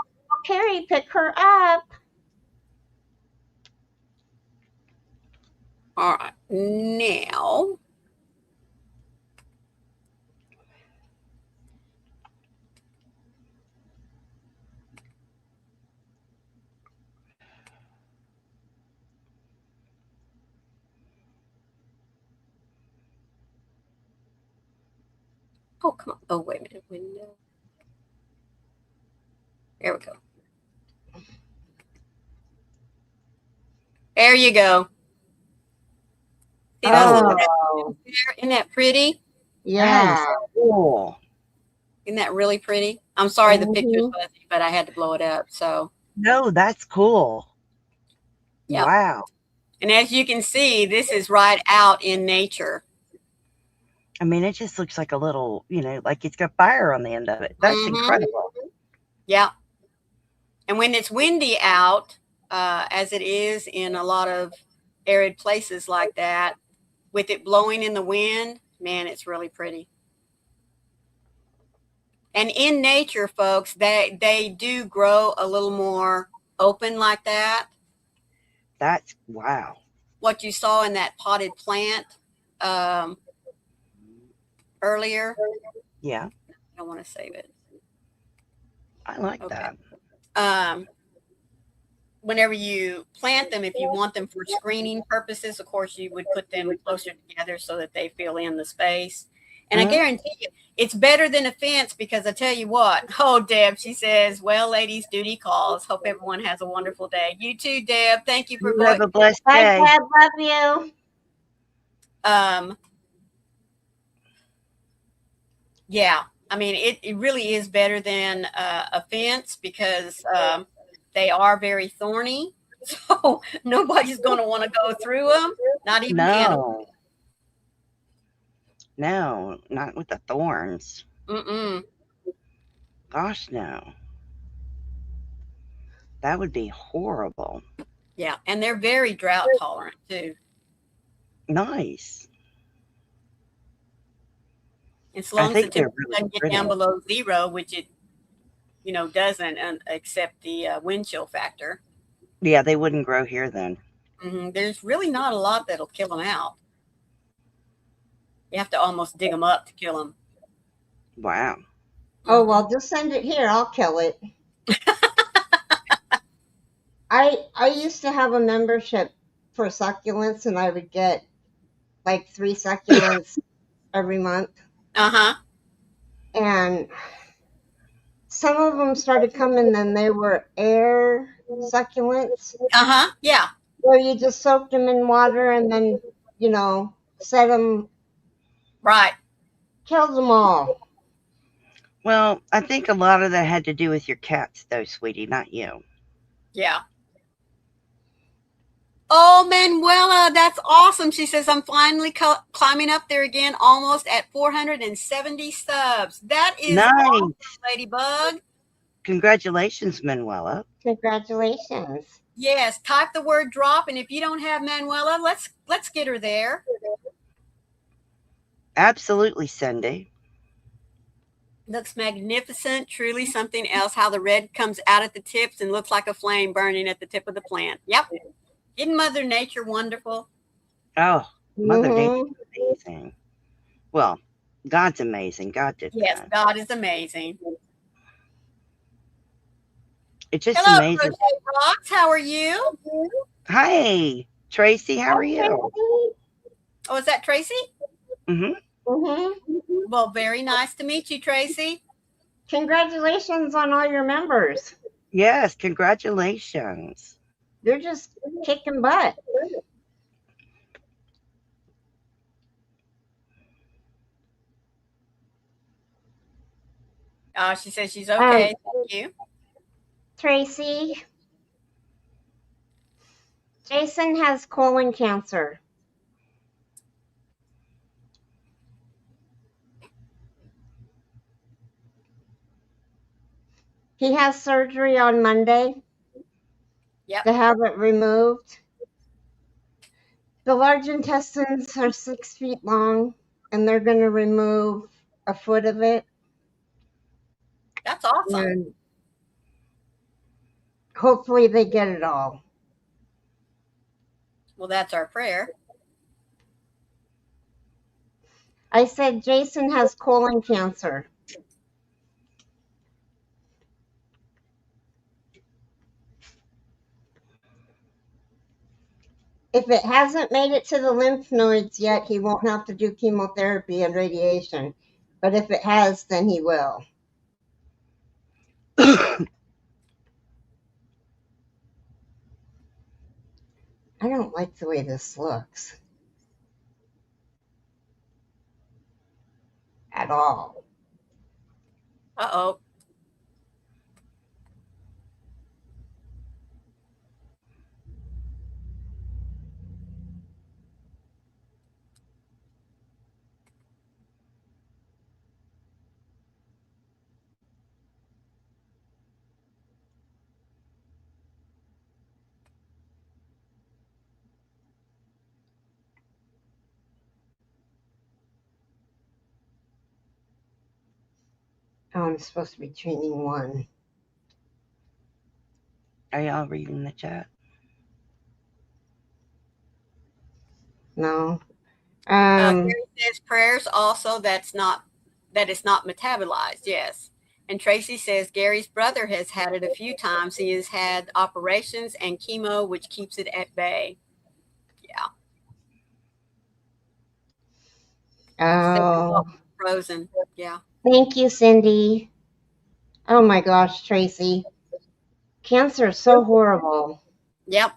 Speaker 1: Keri, pick her up.
Speaker 2: All right. Now, oh, come on. Oh, wait a minute. Window. There we go. There you go. See those little
Speaker 3: Oh,
Speaker 1: Oh,
Speaker 2: there? Isn't that pretty?
Speaker 3: that
Speaker 1: yeah.
Speaker 3: is cool.
Speaker 2: Isn't that really pretty? I'm sorry the picture's
Speaker 1: Hmm.
Speaker 2: fuzzy, but I had to blow it up. So,
Speaker 3: No, that's cool.
Speaker 2: yeah.
Speaker 3: Wow.
Speaker 2: And as you can see, this is right out in nature.
Speaker 3: I mean, it just looks like a little, like it's got fire on the end of it. That's
Speaker 2: Mm-hmm.
Speaker 3: incredible.
Speaker 2: Yeah. And when it's windy out, as it is in a lot of arid places like that, with it blowing in the wind, man, it's really pretty. And in nature, folks, they do grow a little more open like that.
Speaker 3: That's wow.
Speaker 2: What you saw in that potted plant um, earlier.
Speaker 3: Yeah,
Speaker 2: I don't want to save it.
Speaker 3: I like
Speaker 2: Okay.
Speaker 3: that.
Speaker 2: Um, Whenever you plant them, if you want them for screening purposes, of course, you would put them closer together so that they fill in the space. And I
Speaker 3: Mhm.
Speaker 2: guarantee you, it's better than a fence because I tell you what. Oh, Deb, she says, well, ladies, duty calls. Hope everyone has a wonderful day. You too, Deb. Thank you for
Speaker 3: You have a blessed
Speaker 1: Bye,
Speaker 3: day.
Speaker 1: Deb. Love you.
Speaker 2: um, yeah. I mean, it really is better than a fence because they are very thorny. So nobody's going to want to go through them, not even animals.
Speaker 3: No, no, not with the thorns.
Speaker 2: Mm-mm.
Speaker 3: Gosh, no. That would be horrible.
Speaker 2: Yeah, and they're very drought tolerant too.
Speaker 3: Nice.
Speaker 2: As
Speaker 3: I
Speaker 2: long as the
Speaker 3: think they're
Speaker 2: temperature
Speaker 3: really
Speaker 2: doesn't get down
Speaker 3: pretty.
Speaker 2: below zero, which it doesn't, except the wind chill factor.
Speaker 3: Yeah, they wouldn't grow here then.
Speaker 2: There's really not a lot that'll kill them out. You have to almost dig them up to kill them.
Speaker 3: Wow.
Speaker 1: Oh,
Speaker 2: hmm
Speaker 1: well, just send it here. I'll kill it. I used to have a membership for succulents, and I would get like 3 succulents every month.
Speaker 2: Uh-huh.
Speaker 1: And some of them started coming, and they were air succulents,
Speaker 2: Uh-huh. Yeah.
Speaker 1: where you just soaked them in water and then, set them,
Speaker 2: Right.
Speaker 1: killed them all.
Speaker 3: Well, I think a lot of that had to do with your cats, though, sweetie, not you.
Speaker 2: Yeah. Oh, Manuela, that's awesome. She says, I'm finally climbing up there again, almost at 470 subs. That is awesome,
Speaker 3: Nice.
Speaker 2: Ladybug.
Speaker 3: Congratulations, Manuela.
Speaker 1: Congratulations.
Speaker 2: Yes, type the word drop, and if you don't have Manuela, let's get her there.
Speaker 3: Absolutely, Cindy.
Speaker 2: Looks magnificent, truly something else. How the red comes out at the tips and looks like a flame burning at the tip of the plant. Yep. Isn't Mother Nature wonderful?
Speaker 3: Oh, Mother Nature's
Speaker 1: Hmm.
Speaker 3: amazing. Well, God's amazing. God did
Speaker 2: Yes,
Speaker 3: that.
Speaker 2: God is amazing.
Speaker 3: It just
Speaker 2: Hello,
Speaker 3: amazes.
Speaker 2: Crochet Rocks. How are you?
Speaker 3: Hi, Tracy. How are you?
Speaker 2: Oh, is that Tracy?
Speaker 3: Hmm.
Speaker 1: Hmm.
Speaker 2: Well, very nice to meet you, Tracy.
Speaker 1: Congratulations on all your members.
Speaker 3: Yes, congratulations.
Speaker 1: They're just kicking butt.
Speaker 2: She says she's
Speaker 1: Um,
Speaker 2: okay. Thank you.
Speaker 1: Tracy, Jason has colon cancer. He has surgery on Monday
Speaker 2: Yep,
Speaker 1: to have it removed. The large intestines are 6 feet long, and they're going to remove a foot of it.
Speaker 2: that's awesome.
Speaker 1: And hopefully they get it all.
Speaker 2: Well, that's our prayer.
Speaker 1: I said Jason has colon cancer. If it hasn't made it to the lymph nodes yet, he won't have to do chemotherapy and radiation. But if it has, then he will. I don't like the way this looks at all.
Speaker 2: Uh-oh.
Speaker 1: Oh, I'm supposed to be training one.
Speaker 3: Are y'all reading the chat?
Speaker 1: No.
Speaker 2: Gary says prayers also that it's not metabolized. Yes. And Tracy says Gary's brother has had it a few times. He has had operations and chemo, which keeps it at bay. Yeah.
Speaker 1: Oh.
Speaker 2: Frozen. Yeah.
Speaker 1: Thank you, Cindy. Oh my gosh, Tracy. Cancer is so horrible.
Speaker 2: Yep.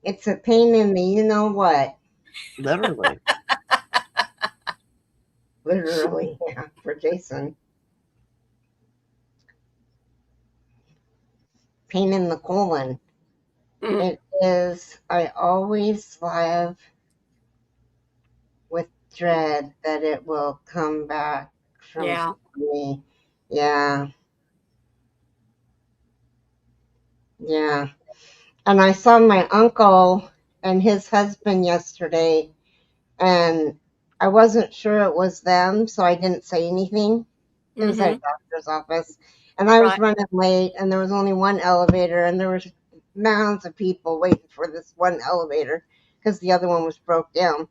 Speaker 1: It's a pain in the you know what.
Speaker 3: Literally.
Speaker 1: Literally, yeah, for Jason. Pain in the colon.
Speaker 2: Mm.
Speaker 1: It is, I always live with dread that it will come back from
Speaker 2: Yeah.
Speaker 1: me. Yeah. Yeah. And I saw my uncle and his husband yesterday, and I wasn't sure it was them, so I didn't say anything. It was at a doctor's office, and I was
Speaker 2: Right.
Speaker 1: running late, and there was only one elevator, and there was mounds of people waiting for this one elevator because the other one was broke down.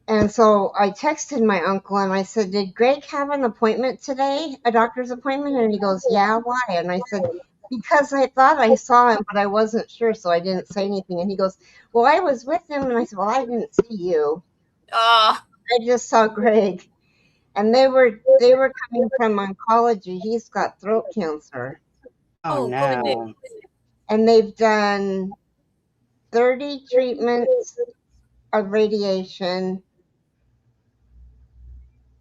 Speaker 1: And so I texted my uncle and I said, "Did Greg have an appointment today, a doctor's appointment?" And he goes, "Yeah, why?" And I said, "Because I thought I saw him, but I wasn't sure, so I didn't say anything." And he goes, "Well, I was with him." And I said, "Well, I didn't see you. I just saw Greg." And they were coming from oncology. He's got throat cancer.
Speaker 3: Oh
Speaker 2: Goodness.
Speaker 3: no.
Speaker 1: And they've done 30 treatments of radiation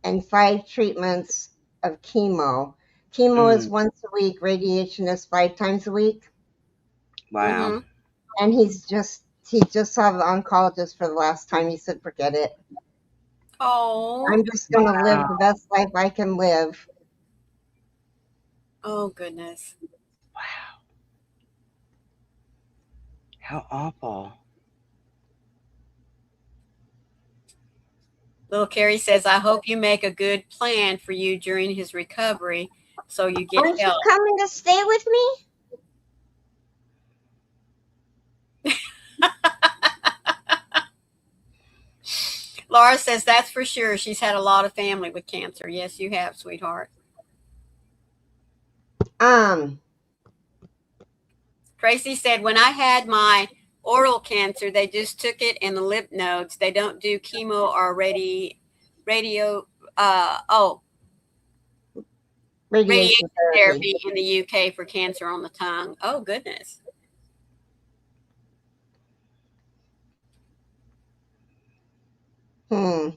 Speaker 1: and 5 treatments of chemo. Chemo is
Speaker 3: Mm,
Speaker 1: once a week, radiation is 5 times a week.
Speaker 3: wow.
Speaker 1: And he just saw the oncologist for the last time. He said, "Forget it.
Speaker 2: Oh.
Speaker 1: I'm just going to live the best life I can live."
Speaker 2: Oh goodness.
Speaker 3: Wow. How awful.
Speaker 2: Little Keri says, I hope you make a good plan for you during his recovery so you get
Speaker 1: Aren't you
Speaker 2: help.
Speaker 1: coming to stay with me?
Speaker 2: Laura says, that's for sure. She's had a lot of family with cancer. Yes, you have, sweetheart.
Speaker 1: Um,
Speaker 2: Tracy said, when I had my oral cancer, they just took it in the lymph nodes. They don't do chemo or radio, radiation
Speaker 1: radiation therapy.
Speaker 2: therapy in the UK for cancer on the tongue. Oh, goodness.
Speaker 1: Hmm.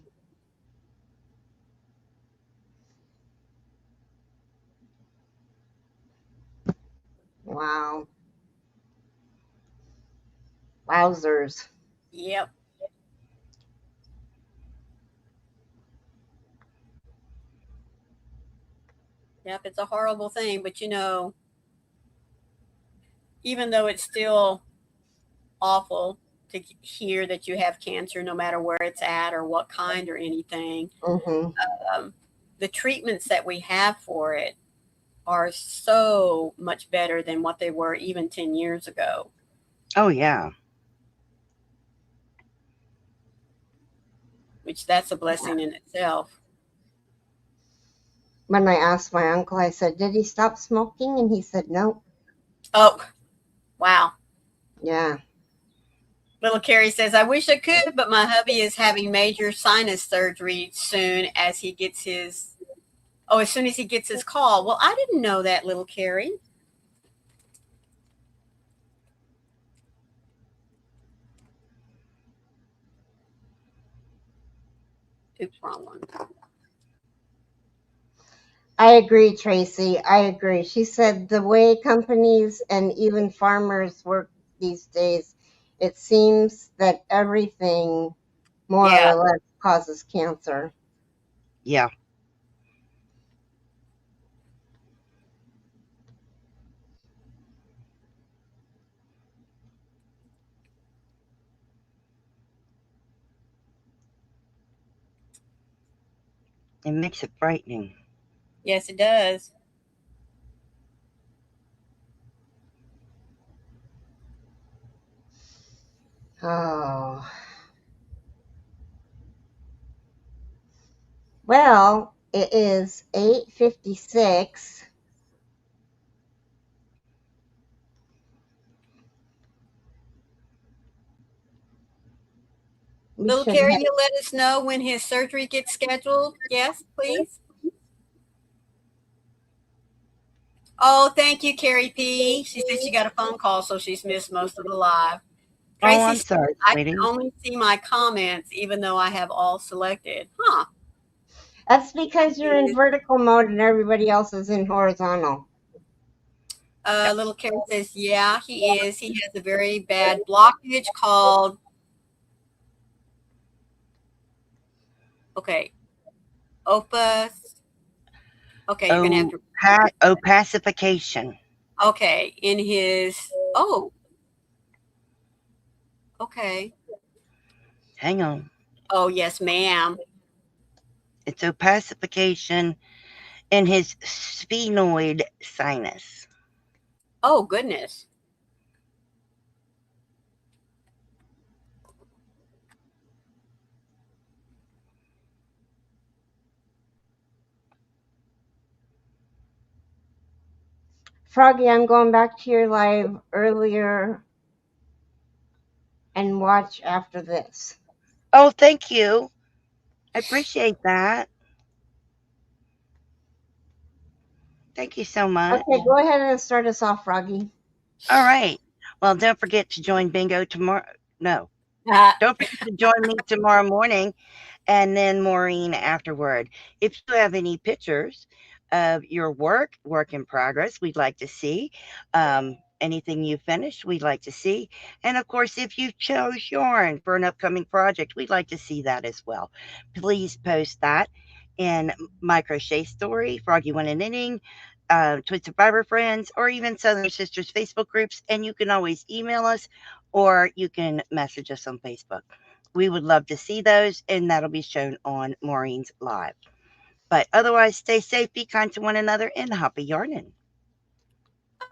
Speaker 1: Wow. Wowzers.
Speaker 2: Yep. Yep. It's a horrible thing. But, even though it's still awful to hear that you have cancer, no matter where it's at or what kind or anything,
Speaker 1: Mm-hmm.
Speaker 2: the treatments that we have for it are so much better than what they were even 10 years ago.
Speaker 3: Oh yeah.
Speaker 2: Which that's a blessing in itself.
Speaker 1: When I asked my uncle, I said, "Did he stop smoking?" And he said, "No."
Speaker 2: Oh, wow.
Speaker 1: Yeah.
Speaker 2: Little Keri says, I wish I could, but my hubby is having major sinus surgery soon as he gets as soon as he gets his call. Well, I didn't know that, little Keri. Oops, wrong one.
Speaker 1: I agree, Tracy. I agree. She said the way companies and even farmers work these days, it seems that everything more
Speaker 2: Yeah.
Speaker 1: or less causes cancer.
Speaker 3: Yeah. It makes it frightening.
Speaker 2: Yes, it does.
Speaker 1: Oh, well, it is 8:56. We
Speaker 2: Little
Speaker 1: should
Speaker 2: Keri,
Speaker 1: have.
Speaker 2: you'll let us know when his surgery gets scheduled. Yes, please. Oh, thank you, Keri P. She said she got a phone call, so she's missed most of the live.
Speaker 3: Oh,
Speaker 2: Tracy
Speaker 3: I'm
Speaker 2: says,
Speaker 3: sorry,
Speaker 2: I can
Speaker 3: sweetie.
Speaker 2: only see my comments even though I have all selected. Huh.
Speaker 1: That's because you're in vertical mode and everybody else is in horizontal.
Speaker 2: Little Keri says, yeah, he is. He has a very bad blockage called, okay, opus. Okay, you're going to have
Speaker 3: Oh,
Speaker 2: to,
Speaker 3: opacification.
Speaker 2: okay, in his, oh, okay.
Speaker 3: Hang on.
Speaker 2: Oh, yes, ma'am.
Speaker 3: It's opacification in his sphenoid sinus.
Speaker 2: Oh, goodness.
Speaker 1: Froggy, I'm going back to your live earlier and watch after this.
Speaker 3: Oh, thank you. I appreciate that. Thank you so much.
Speaker 1: Okay, go ahead and start us off, Froggy.
Speaker 3: All right. Well, don't forget to join Bingo tomorrow. No,
Speaker 2: Uh,
Speaker 3: don't forget to join me tomorrow morning and then Maureen afterward. If you have any pictures of your work in progress, we'd like to see. Anything you finished, we'd like to see. And of course, if you chose yarn for an upcoming project, we'd like to see that as well. Please post that in my crochet story, Froggy One and Knitting, Twisted Fiber Friends, or even Southern Sisters Facebook groups. And you can always email us or you can message us on Facebook. We would love to see those, and that'll be shown on Maureen's live. But otherwise, stay safe, be kind to one another, and happy yarning.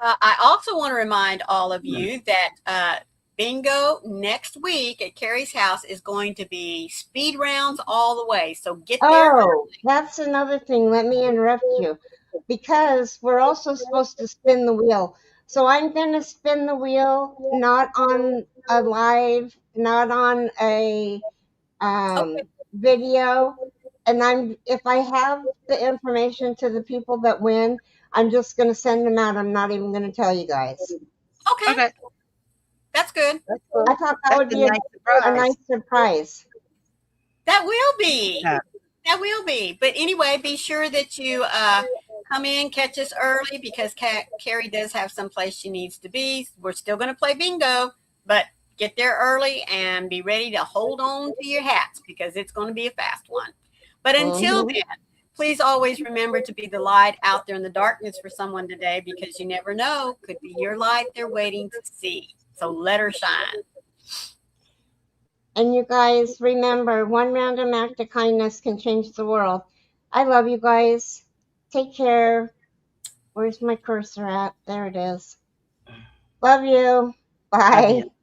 Speaker 2: I also want to remind all of you that bingo next week at Keri's house is going to be speed rounds all the way. So get there
Speaker 1: Oh,
Speaker 2: early.
Speaker 1: that's another thing. Let me interrupt you because we're also supposed to spin the wheel. So I'm going to spin the wheel not on a live, not on a
Speaker 2: Okay.
Speaker 1: video. And if I have the information to the people that win, I'm just going to send them out. I'm not even going to tell you guys.
Speaker 2: Okay.
Speaker 3: Okay,
Speaker 2: That's good.
Speaker 3: that's cool.
Speaker 1: I thought that
Speaker 3: That's
Speaker 1: would
Speaker 3: a
Speaker 1: be
Speaker 3: nice
Speaker 1: a
Speaker 3: surprise.
Speaker 1: nice surprise.
Speaker 2: That will be.
Speaker 3: Yeah.
Speaker 2: That will be. But anyway, be sure that you come in, catch us early because Keri does have some place she needs to be. We're still going to play bingo, but get there early and be ready to hold on to your hats because it's going to be a fast one. But until
Speaker 1: Mhm.
Speaker 2: then, please always remember to be the light out there in the darkness for someone today because you never know. Could be your light they're waiting to see. So let her shine.
Speaker 1: And you guys remember, one random act of kindness can change the world. I love you guys. Take care. Where's my cursor at? There it is. Love you.
Speaker 3: Love you.
Speaker 1: Bye.